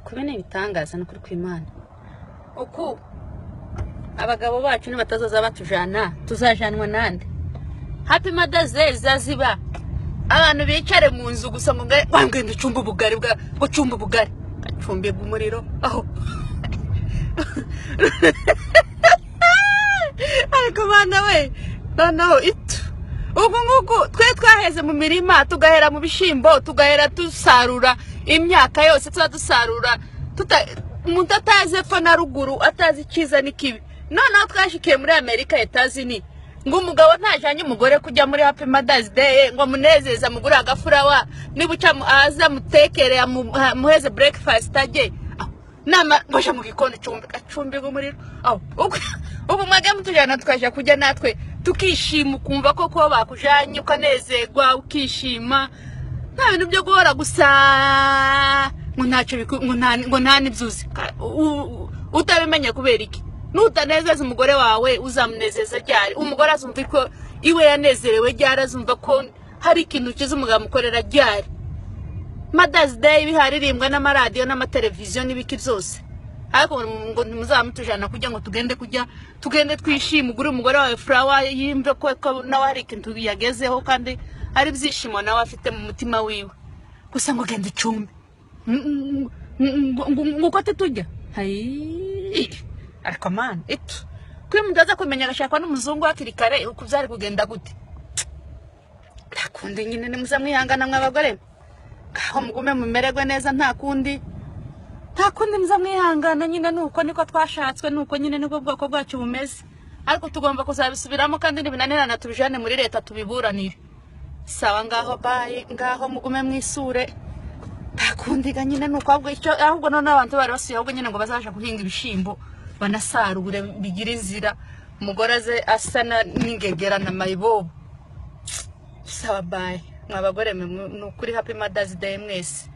kubene ibitangaza no kuri kw'Imana uku abagabo bacu ni batazoza batujana tuzajanwa nande Happy Mother's Day zaziba abantu bicare mu nzu gusa ngo ngende cumba ubugari bwo cumba ubugari acumbe umuriro aho ariko bana we noneho itu ubu nguko twe twaheze mu mirima tugahera mu bishimbo tugahera tusarura imyaka yose dusarura umuntu atazi epfo na ruguru atazi icyiza n'ikibi noneho twashikiye muri Amerika etazi ni ngo umugabo ntajanye umugore kujya muri Happy Mother's Day ngo munezeza mugura agafurawa nibuca aza mutekere muheze breakfast ajye nama ngosha mu gikoni cumbi umuriro aho ubu mwage mutujana twaje kujya natwe tukishima ukumva ko bakujanye ukanezerwa ukishima nta bintu byo guhora gusa ngo ntacyo ngo nta nibyuzi utabimenye kubera iki nutanezeza umugore wawe uzamunezeza ryari umugore azumva ko iwe yanezerewe ryari azumva ko hari ikintu kiza umugabo mukorera ryari Mother's Day biharirimbwa n'amaradiyo n'amateleviziyo n'ibiki byose ariko ngo muzamutujana kujya ngo tugende twishima ugure umugore wawe flower yimve ko nawe hari ikintu yagezeho kandi ari byishimo nawe afite mu mutima wiwe gusa ngo gende icumbi nguko tujya hayi ariko man itu kuri mudaza kumenya agashaka n'umuzungu hakirikare uko byari kugenda gute ntakundi nyine nimuzamwihangana mw'abagore aho mugume mumererwe neza ntakundi muzamwihangana nyine nuko niko twashatswe nuko nyine niko bwoko bwacu bumeze ariko tugomba kuzabisubiramo kandi nibinanirana tubijane muri leta tubiburanire sawa ngaho mugume mwisure ntakundi nyine nuko ahubwo none abantu bari basuye ahubwo nyine ngo bazaje guhinga ibishimbo banasarure bigira inzira umugore aze asana n'ingegera na mayibobo sawa bye mwabagore nukuri Happy Mother's Day mwese